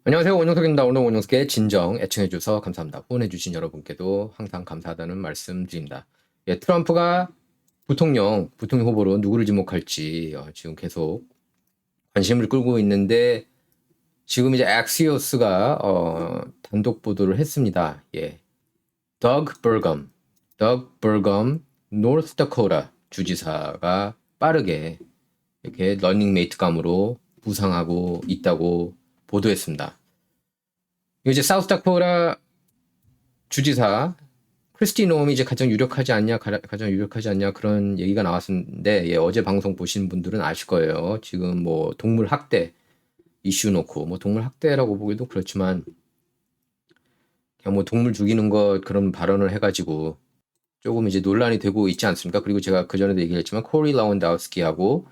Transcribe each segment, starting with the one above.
안녕하세요. 원영석입니다. 오늘 원영석의 진정 애청해주셔서 감사합니다. 후원해주신 여러분께도 항상 감사하다는 말씀 드립니다. 예, 트럼프가 부통령 후보로 누구를 지목할지 지금 계속 관심을 끌고 있는데 지금 이제 엑시오스가 단독 보도를 했습니다. 예, 덕 버검, 노스다코타 주지사가 빠르게 이렇게 러닝메이트감으로 부상하고 있다고 보도했습니다. 이제 사우스다코타 주지사 크리스티 노엄이 이제 가장 유력하지 않냐 그런 얘기가 나왔는데 예, 어제 방송 보신 분들은 아실 거예요. 지금 뭐 동물 학대 이슈 놓고 뭐 동물 학대라고 보기도 그렇지만 그냥 뭐 동물 죽이는 것 그런 발언을 해가지고 조금 이제 논란이 되고 있지 않습니까? 그리고 제가 그 전에도 얘기했지만 코리 라운다우스키하고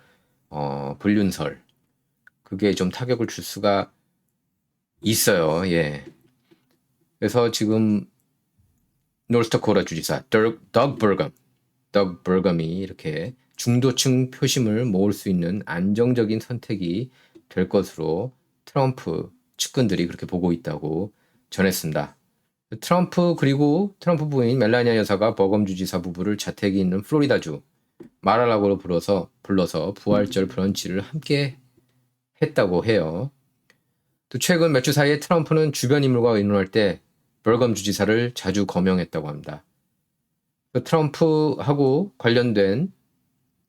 불륜설 그게 좀 타격을 줄 수가 있어요. 예. 그래서 지금 노스다코타 주지사 덕 버검이 이렇게 중도층 표심을 모을 수 있는 안정적인 선택이 될 것으로 트럼프 측근들이 그렇게 보고 있다고 전했습니다. 트럼프 그리고 트럼프 부인 멜라니아 여사가 버검 주지사 부부를 자택이 있는 플로리다주 마라라고로 불러서 부활절 브런치를 함께 했다고 해요. 또 최근 몇 주 사이에 트럼프는 주변 인물과 의논할 때 버검 주지사를 자주 거명했다고 합니다. 트럼프하고 관련된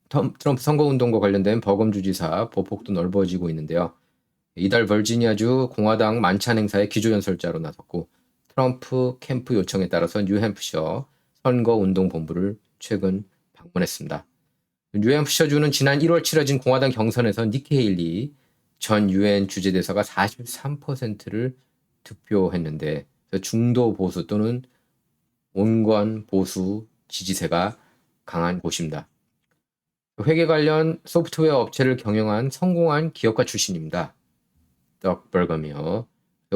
트럼프 선거운동과 관련된 버검 주지사 보폭도 넓어지고 있는데요. 이달 버지니아주 공화당 만찬 행사에 기조연설자로 나섰고 트럼프 캠프 요청에 따라서 뉴햄프셔 선거운동본부를 최근 방문했습니다. 뉴햄프셔주는 지난 1월 치러진 공화당 경선에서 니키 헤일리 전 유엔 주재대사가 43%를 득표했는데 중도 보수 또는 온건 보수 지지세가 강한 곳입니다. 회계 관련 소프트웨어 업체를 경영한 성공한 기업가 출신입니다. 덕 버검이요.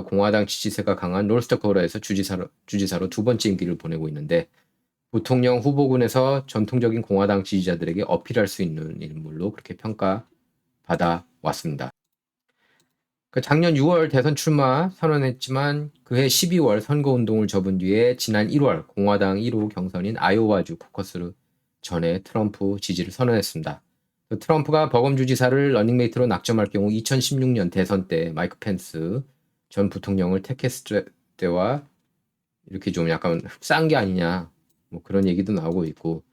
공화당 지지세가 강한 노스다코타에서 주지사로 두 번째 임기를 보내고 있는데 부통령 후보군에서 전통적인 공화당 지지자들에게 어필할 수 있는 인물로 그렇게 평가받아 왔습니다. 작년 6월 대선 출마 선언했지만 그해 12월 선거운동을 접은 뒤에 지난 1월 공화당 1호 경선인 아이오와주 코커스 전에 트럼프 지지를 선언했습니다. 트럼프가 버검 주지사를 러닝메이트로 낙점할 경우 2016년 대선 때 마이크 펜스 전 부통령을 택했을 때와 이렇게 좀 약간 흡사한 게 아니냐 뭐 그런 얘기도 나오고 있고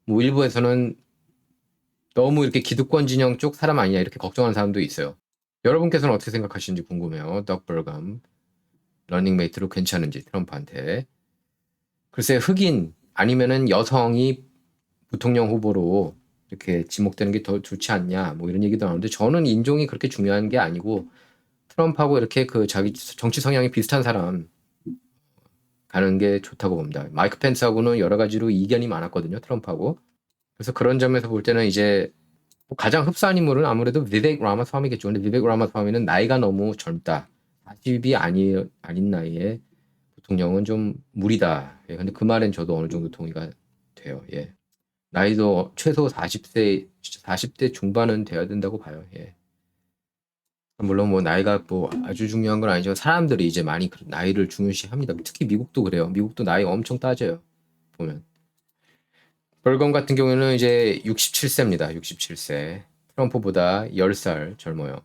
뭐 일부에서는 너무 이렇게 기득권 진영 쪽 사람 아니냐 이렇게 걱정하는 사람도 있어요. 여러분께서는 어떻게 생각하시는지 궁금해요. 덕 버검 러닝메이트로 괜찮은지 트럼프한테. 글쎄 흑인 아니면은 여성이 부통령 후보로 이렇게 지목되는 게 더 좋지 않냐 뭐 이런 얘기도 나오는데 저는 인종이 그렇게 중요한 게 아니고 트럼프하고 이렇게 그 자기 정치 성향이 비슷한 사람 가는 게 좋다고 봅니다. 마이크 펜스하고는 여러 가지로 이견이 많았거든요. 트럼프하고. 그래서 그런 점에서 볼 때는 이제 뭐 가장 흡사한 인물은 아무래도 비벡 라마스와미겠죠. 근데 비벡 라마스와미는 나이가 너무 젊다. 40이 아닌 나이에 부통령은 좀 무리다. 예, 근데 그 말엔 저도 어느 정도 동의가 돼요. 예. 나이도 최소 40대 중반은 돼야 된다고 봐요. 예. 물론 뭐 나이가 뭐 아주 중요한 건 아니지만 사람들이 이제 많이 나이를 중요시합니다. 특히 미국도 그래요. 미국도 나이 엄청 따져요. 보면. 벌검 같은 경우에는 이제 67세입니다. 67세. 트럼프보다 10살 젊어요.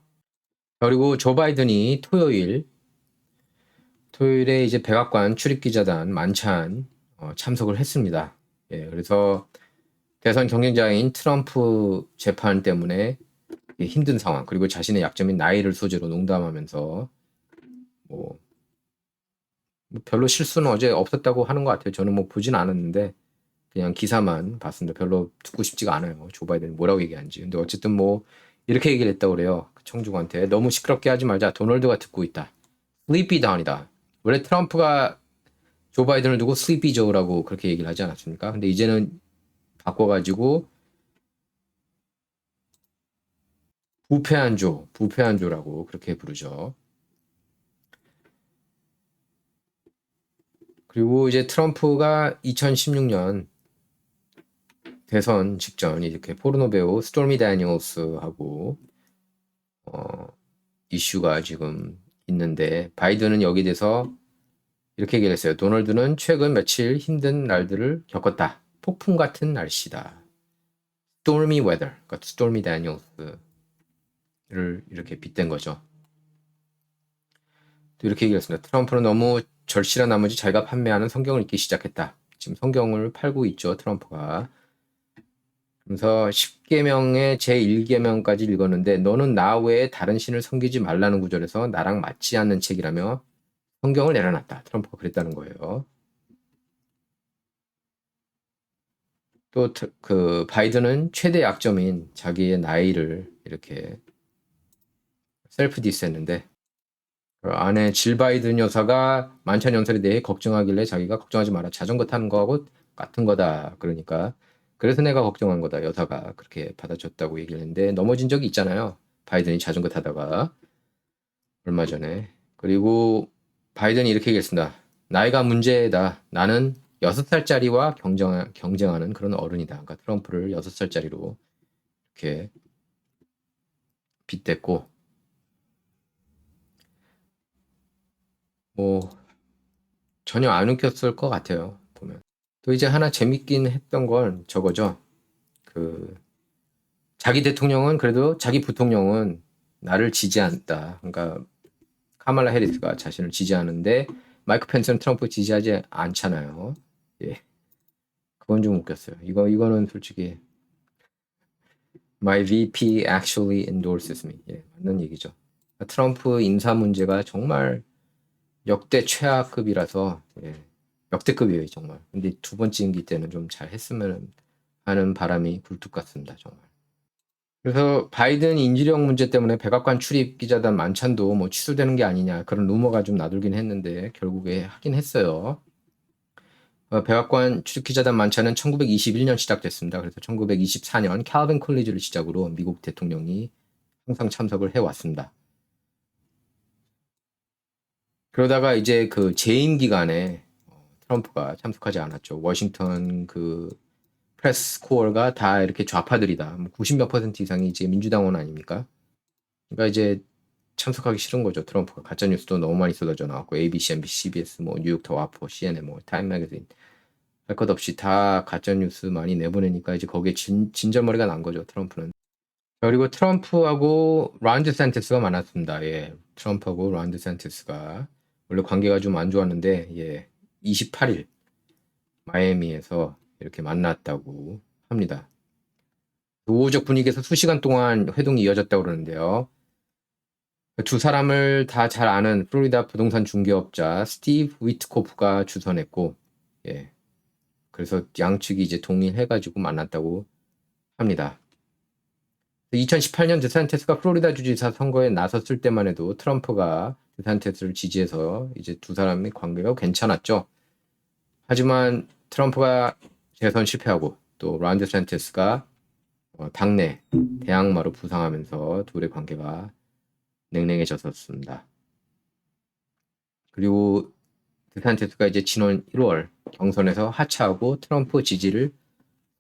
그리고 조 바이든이 토요일에 이제 백악관 출입기자단 만찬 참석을 했습니다. 예, 그래서 대선 경쟁자인 트럼프 재판 때문에 힘든 상황 그리고 자신의 약점인 나이를 소재로 농담하면서 뭐 별로 실수는 어제 없었다고 하는 것 같아요. 저는 뭐 보진 않았는데 그냥 기사만 봤습니다. 별로 듣고 싶지가 않아요. 조 바이든이 뭐라고 얘기하는지. 근데 어쨌든 뭐 이렇게 얘기를 했다고 그래요. 그 청주관한테 너무 시끄럽게 하지 말자. 도널드가 듣고 있다. 슬리피 다운이다. 원래 트럼프가 조 바이든을 두고 슬리피 조라고 그렇게 얘기를 하지 않았습니까? 근데 이제는 바꿔가지고 부패한 조라고 그렇게 부르죠. 그리고 이제 트럼프가 2016년 대선 직전 이렇게 포르노 배우 스토미 다니엘스하고 이슈가 지금 있는데 바이든은 여기에 대해서 이렇게 얘기를 했어요. 도널드는 최근 며칠 힘든 날들을 겪었다. 폭풍 같은 날씨다. Stormy weather, 그러니까 Stormy Daniels를 이렇게 빗댄 거죠. 또 이렇게 얘기했습니다. 트럼프는 너무 절실한 나머지 자기가 판매하는 성경을 읽기 시작했다. 지금 성경을 팔고 있죠, 트럼프가. 그래서 10계명의 제1계명까지 읽었는데 너는 나 외에 다른 신을 섬기지 말라는 구절에서 나랑 맞지 않는 책이라며 성경을 내려놨다. 트럼프가 그랬다는 거예요. 또 그 바이든은 최대 약점인 자기의 나이를 이렇게 셀프 디스했는데 그 아내 질 바이든 여사가 만찬 연설에 대해 걱정하길래 자기가 걱정하지 마라. 자전거 타는 거하고 같은 거다. 그러니까 그래서 내가 걱정한 거다. 여사가 그렇게 받아줬다고 얘기를 했는데 넘어진 적이 있잖아요. 바이든이 자전거 타다가 얼마 전에. 그리고 바이든이 이렇게 얘기했습니다. 나이가 문제다. 나는 6살짜리와 경쟁하는 그런 어른이다. 그러니까 트럼프를 6살짜리로 이렇게 빗댔고 뭐 전혀 안 웃겼을 것 같아요. 보면. 또 이제 하나 재밌긴 했던 건 저거죠. 그 자기 대통령은 그래도 자기 부통령은 나를 지지한다. 그러니까 카말라 해리스가 자신을 지지하는데 마이크 펜스는 트럼프 지지하지 않잖아요. 예. 그건 좀 웃겼어요. 이거는 솔직히 My VP actually endorses me. 예, 맞는 얘기죠. 트럼프 인사 문제가 정말 역대 최하급이라서 예, 역대급이에요 정말. 근데 두 번째 임기 때는 좀 잘 했으면 하는 바람이 굴뚝 같습니다 정말. 그래서 바이든 인지령 문제 때문에 백악관 출입 기자단 만찬도 뭐 취소되는 게 아니냐 그런 루머가 좀 나돌긴 했는데 결국에 하긴 했어요. 백악관 출입 기자단 만찬은 1921년 시작됐습니다. 그래서 1924년 칼빈 콜리지를 시작으로 미국 대통령이 항상 참석을 해왔습니다. 그러다가 이제 그 재임 기간에 트럼프가 참석하지 않았죠. 워싱턴 그 프레스 코어가 다 이렇게 좌파들이다. 90몇 퍼센트 이상이 이제 민주당원 아닙니까? 그러니까 이제 참석하기 싫은 거죠. 트럼프가 가짜 뉴스도 너무 많이 쏟아져 나왔고 ABC, MBC, CBS, 뭐 뉴욕 와포, CNN, 뭐 타임 매거진 할 것 없이 다 가짜 뉴스 많이 내보내니까 이제 거기에 진절머리가 난 거죠. 트럼프는. 그리고 트럼프하고 론 디샌티스가 만났습니다. 예, 트럼프하고 론 디샌티스가 원래 관계가 좀 안 좋았는데 예, 28일 마이애미에서 이렇게 만났다고 합니다. 우호적 분위기에서 수시간 동안 회동이 이어졌다고 그러는데요. 두 사람을 다 잘 아는 플로리다 부동산 중개업자 스티브 위트코프가 주선했고, 예. 그래서 양측이 이제 동의해가지고 만났다고 합니다. 2018년 드산테스가 플로리다 주지사 선거에 나섰을 때만 해도 트럼프가 드산테스를 지지해서 이제 두 사람의 관계가 괜찮았죠. 하지만 트럼프가 재선 실패하고 또 론 디샌티스가 당내 대항마로 부상하면서 둘의 관계가 냉랭해졌었습니다. 그리고 드산티스가 이제 지난 1월 경선에서 하차하고 트럼프 지지를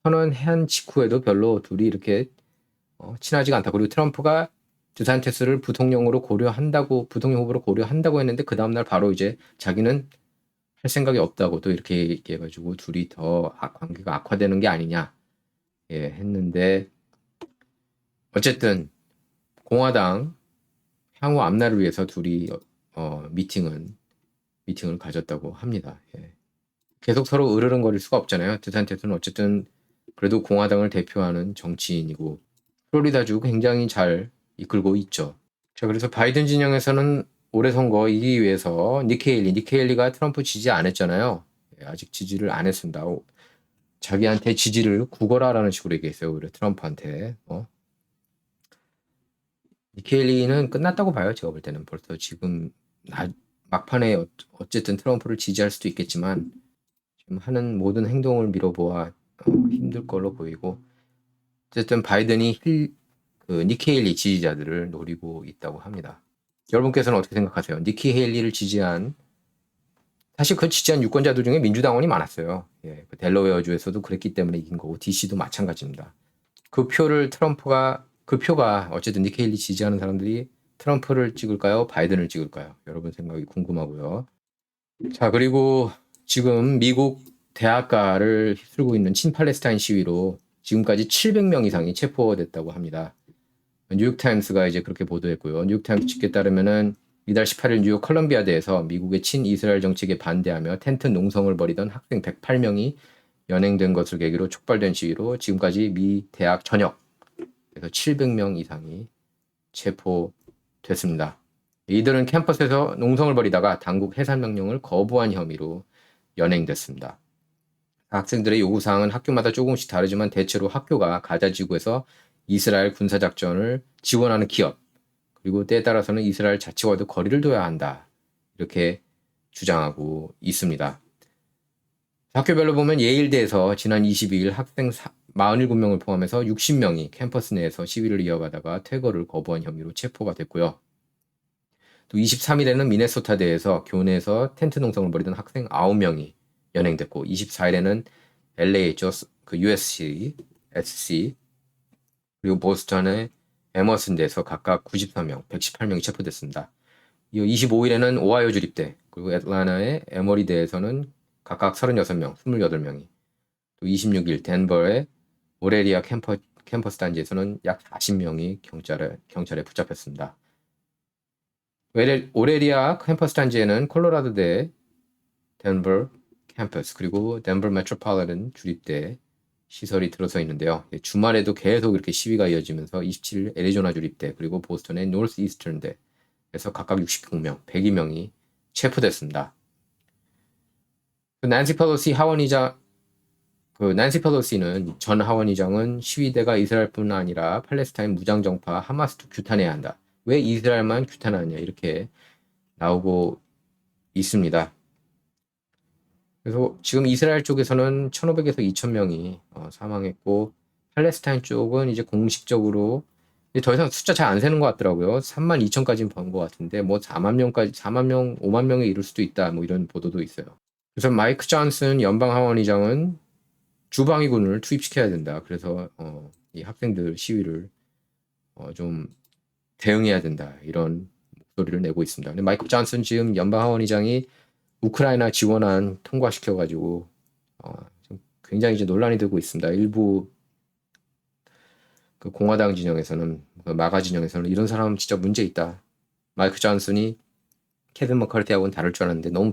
선언한 직후에도 별로 둘이 이렇게 친하지가 않다. 그리고 트럼프가 드산티스를 부통령 후보로 고려한다고 했는데 그 다음날 바로 이제 자기는 할 생각이 없다고 또 이렇게 얘기해가지고 둘이 더 관계가 악화되는 게 아니냐 했는데 어쨌든 공화당 향후 앞날을 위해서 둘이 미팅을 가졌다고 합니다. 예. 계속 서로 으르렁거릴 수가 없잖아요. 드산티스는 어쨌든 그래도 공화당을 대표하는 정치인이고 플로리다주 굉장히 잘 이끌고 있죠. 자, 그래서 바이든 진영에서는 올해 선거 이기기 위해서 니키 헤일리가 트럼프 지지 안 했잖아요. 예, 아직 지지를 안 했습니다. 자기한테 지지를 구걸하라는 식으로 얘기했어요. 오히려 트럼프한테. 니키 헤일리는 끝났다고 봐요. 제가 볼 때는 벌써 지금 막판에 어쨌든 트럼프를 지지할 수도 있겠지만 지금 하는 모든 행동을 미뤄보아 힘들 걸로 보이고 어쨌든 바이든이 니키 헤일리 지지자들을 노리고 있다고 합니다. 여러분께서는 어떻게 생각하세요? 니키 헤일리를 지지한 사실 그 지지한 유권자들 중에 민주당원이 많았어요. 예, 그 델러웨어주에서도 그랬기 때문에 이긴 거고 DC도 마찬가지입니다. 그 표가 어쨌든 니키 헤일리 지지하는 사람들이 트럼프를 찍을까요? 바이든을 찍을까요? 여러분 생각이 궁금하고요. 자, 그리고 지금 미국 대학가를 휩쓸고 있는 친팔레스타인 시위로 지금까지 700명 이상이 체포됐다고 합니다. 뉴욕타임스가 이제 그렇게 보도했고요. 뉴욕타임스 측에 따르면은 이달 18일 뉴욕 컬럼비아대에서 미국의 친이스라엘 정책에 반대하며 텐트 농성을 벌이던 학생 108명이 연행된 것을 계기로 촉발된 시위로 지금까지 미 대학 전역에서 700명 이상이 체포됐습니다. 이들은 캠퍼스에서 농성을 벌이다가 당국 해산 명령을 거부한 혐의로 연행됐습니다. 학생들의 요구사항은 학교마다 조금씩 다르지만 대체로 학교가 가자 지구에서 이스라엘 군사작전을 지원하는 기업, 그리고 때에 따라서는 이스라엘 자치와도 거리를 둬야 한다. 이렇게 주장하고 있습니다. 학교별로 보면 예일대에서 지난 22일 학생 47명을 포함해서 60명이 캠퍼스 내에서 시위를 이어가다가 퇴거를 거부한 혐의로 체포가 됐고요. 또 23일에는 미네소타대에서 교내에서 텐트 농성을 벌이던 학생 9명이 연행됐고 24일에는 LA죠. 그 USC, SC 그리고 보스턴의 에머슨대에서 각각 93명, 118명이 체포됐습니다. 25일에는 오하이오 주립대 그리고 애틀랜타의 에머리대에서는 각각 36명, 28명이 또 26일 덴버의 오레리아 캠퍼스 단지에서는 약 40명이 경찰에 붙잡혔습니다. 오레리아 캠퍼스 단지에는 콜로라도대 덴버 캠퍼스 그리고 덴버 메트로폴리탄 주립대 시설이 들어서 있는데요. 주말에도 계속 이렇게 시위가 이어지면서 27일 애리조나 주립대 그리고 보스턴의 노스 이스턴대에서 각각 69명, 102명이 체포됐습니다. 난시 펠로시는 전 하원의장은 시위대가 이스라엘뿐 아니라 팔레스타인 무장정파 하마스도 규탄해야 한다. 왜 이스라엘만 규탄하냐 이렇게 나오고 있습니다. 그래서 지금 이스라엘 쪽에서는 1,500에서 2,000명이 사망했고 팔레스타인 쪽은 이제 공식적으로 더 이상 숫자 잘 안 세는 것 같더라고요. 32,000까지는 본 것 같은데 뭐 4만 명, 5만 명에 이를 수도 있다. 뭐 이런 보도도 있어요. 그래서 마이크 존슨 연방 하원의장은 주방위군을 투입시켜야 된다. 그래서 이 학생들 시위를 좀 대응해야 된다. 이런 목소리를 내고 있습니다. 근데 마이크 존슨 지금 연방 하원의장이 우크라이나 지원안 통과시켜가지고 좀 굉장히 이제 논란이 되고 있습니다. 일부 그 공화당 진영에서는 그 마가 진영에서는 이런 사람 진짜 문제 있다. 마이크 존슨이 케빈 머커티하고는 다를 줄 알았는데 너무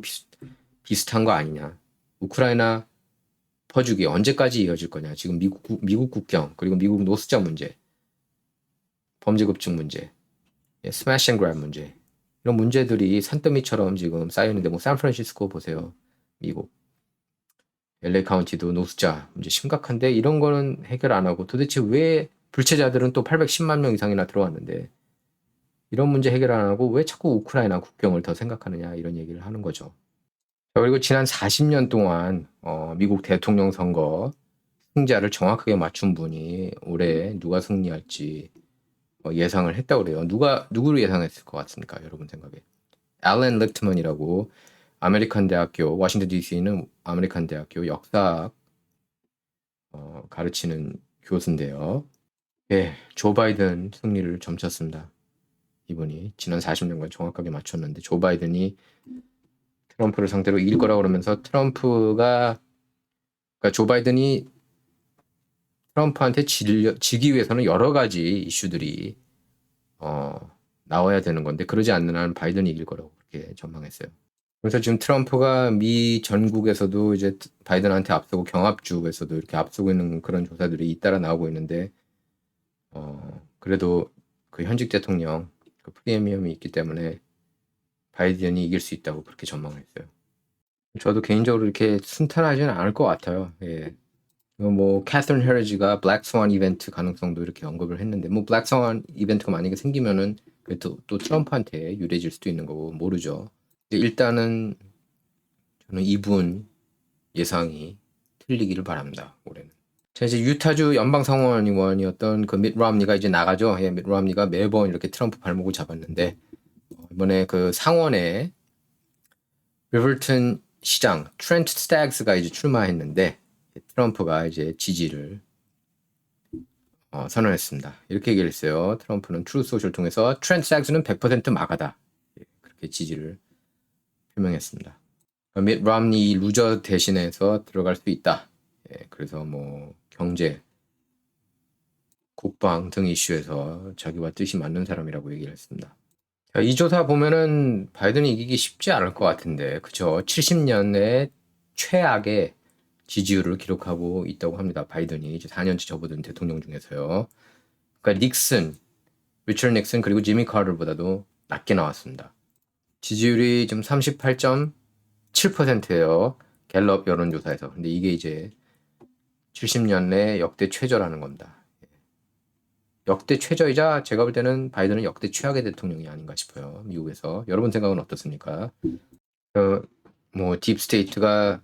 비슷한 거 아니냐. 우크라이나 퍼주기 언제까지 이어질 거냐. 지금 미국 국경 그리고 미국 노숙자 문제, 범죄급증 문제, 스매시 앤 그랩 문제 이런 문제들이 산더미처럼 지금 쌓여있는데 뭐 샌프란시스코 보세요. 미국 LA 카운티도 노숙자 문제 심각한데 이런 거는 해결 안 하고 도대체 왜 불체자들은 또 810만 명 이상이나 들어왔는데 이런 문제 해결 안 하고 왜 자꾸 우크라이나 국경을 더 생각하느냐 이런 얘기를 하는 거죠. 그리고 지난 40년 동안 미국 대통령 선거 승자를 정확하게 맞춘 분이 올해 누가 승리할지 예상을 했다고 그래요. 누구를 예상했을 것 같습니까? 여러분 생각에. 앨런 리트먼이라고 아메리칸 대학교, 워싱턴 DC는 아메리칸 대학교 역사 가르치는 교수인데요. 예, 조 바이든 승리를 점쳤습니다. 이분이 지난 40년간 정확하게 맞췄는데 조 바이든이 트럼프를 상대로 이길 거라고 그러면서 그러니까 조 바이든이 트럼프한테 지기 위해서는 여러 가지 이슈들이 나와야 되는 건데 그러지 않는 한 바이든이 이길 거라고 그렇게 전망했어요. 그래서 지금 트럼프가 미 전국에서도 이제 바이든한테 앞서고 경합주에서도 이렇게 앞서고 있는 그런 조사들이 잇따라 나오고 있는데 그래도 그 현직 대통령 그 프리미엄이 있기 때문에 바이든이 이길 수 있다고 그렇게 전망을 했어요. 저도 개인적으로 이렇게 순탄하지는 않을 것 같아요. 예. 뭐 캐서린 헤리지가 블랙 스완 이벤트 가능성도 이렇게 언급을 했는데 뭐 블랙 스완 이벤트가 만약에 생기면은 또 트럼프한테 유리해질 수도 있는 거고 모르죠. 일단은 저는 이분 예상이 틀리기를 바랍니다. 올해는. 자, 이제 유타주 연방상원의원이었던 그 밋 romney가 이제 나가죠. 예, 밋 romney가 매번 이렇게 트럼프 발목을 잡았는데 이번에 그 상원에 리버튼 시장 트렌트 스태그스가 이제 출마했는데 트럼프가 이제 지지를 선언했습니다. 이렇게 얘기를 했어요. 트럼프는 트루스 소셜을 통해서 트렌트 삭스는 100% 마가다. 그렇게 지지를 표명했습니다. 밋 롬니 루저 대신해서 들어갈 수 있다. 그래서 뭐 경제, 국방 등 이슈에서 자기와 뜻이 맞는 사람이라고 얘기를 했습니다. 자, 이 조사 보면은 바이든이 이기기 쉽지 않을 것 같은데, 그쵸? 70년의 최악의 지지율을 기록하고 있다고 합니다. 바이든이 이제 4년째 접어든 대통령 중에서요. 그러니까 닉슨, 리처드 닉슨 그리고 지미 카터보다도 낮게 나왔습니다. 지지율이 지금 38.7%예요. 갤럽 여론조사에서. 근데 이게 이제 70년 내 역대 최저라는 겁니다. 역대 최저이자 제가 볼 때는 바이든은 역대 최악의 대통령이 아닌가 싶어요. 미국에서. 여러분 생각은 어떻습니까? 뭐 딥스테이트가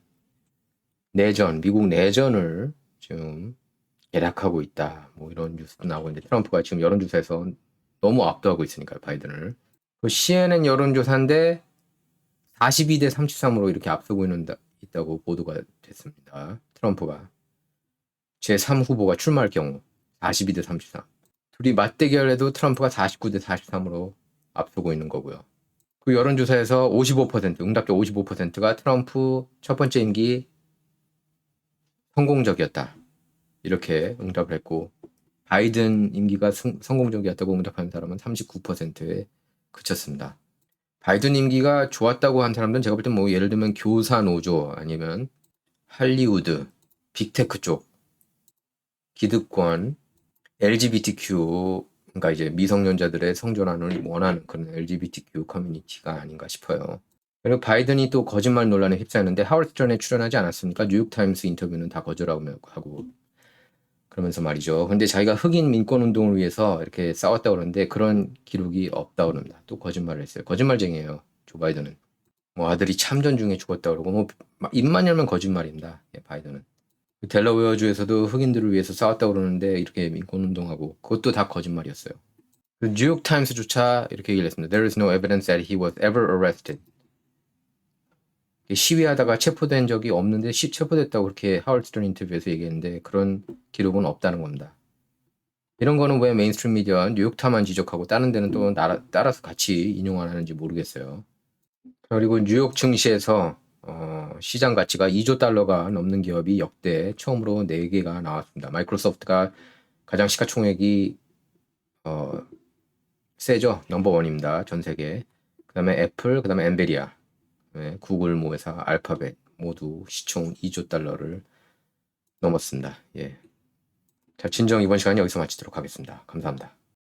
미국 내전을 지금 계략하고 있다. 뭐 이런 뉴스도 나오고 있는데 트럼프가 지금 여론조사에서 너무 압도하고 있으니까요, 바이든을. 그 CNN 여론조사인데 42대 33으로 이렇게 앞서고 있다고 보도가 됐습니다. 트럼프가 제3 후보가 출마할 경우 42대 33. 둘이 맞대결해도 트럼프가 49대 43으로 앞서고 있는 거고요. 그 여론조사에서 55%, 응답자 55%가 트럼프 첫 번째 임기 성공적이었다. 이렇게 응답을 했고 바이든 임기가 성공적이었다고 응답하는 사람은 39%에 그쳤습니다. 바이든 임기가 좋았다고 한 사람들은 제가 볼 때 뭐 예를 들면 교사 노조 아니면 할리우드, 빅테크 쪽, 기득권, LGBTQ 그러니까 이제 미성년자들의 성전환을 원하는 그런 LGBTQ 커뮤니티가 아닌가 싶어요. 그리고 바이든이 또 거짓말 논란에 휩싸였는데 하워드 스턴에 출연하지 않았습니까? 뉴욕타임스 인터뷰는 다 거절하고 그러면서 말이죠. 근데 자기가 흑인 민권 운동을 위해서 이렇게 싸웠다고 그러는데 그런 기록이 없다고 그럽니다. 또 거짓말을 했어요. 거짓말쟁이에요. 조 바이든은. 뭐 아들이 참전 중에 죽었다고 그러고 뭐 입만 열면 거짓말입니다. 바이든은. 델러웨어주에서도 흑인들을 위해서 싸웠다고 그러는데 이렇게 민권 운동하고 그것도 다 거짓말이었어요. 뉴욕 타임스조차 이렇게 얘기를 했습니다. There is no evidence that he was ever arrested. 시위하다가 체포된 적이 없는데 체포됐다고 그렇게 하워드 스턴 인터뷰에서 얘기했는데 그런 기록은 없다는 겁니다. 이런 거는 왜 메인스트림 미디어 뉴욕타만 지적하고 다른 데는 또 따라서 같이 인용 안 하는지 모르겠어요. 그리고 뉴욕 증시에서 시장 가치가 2조 달러가 넘는 기업이 역대 처음으로 4개가 나왔습니다. 마이크로소프트가 가장 시가총액이 세죠. 넘버원입니다. 전 세계. 그 다음에 애플, 그 다음에 엔비디아, 구글 모회사, 알파벳 모두 시총 2조 달러를 넘었습니다. 자, 진정 이번 시간 여기서 마치도록 하겠습니다. 감사합니다.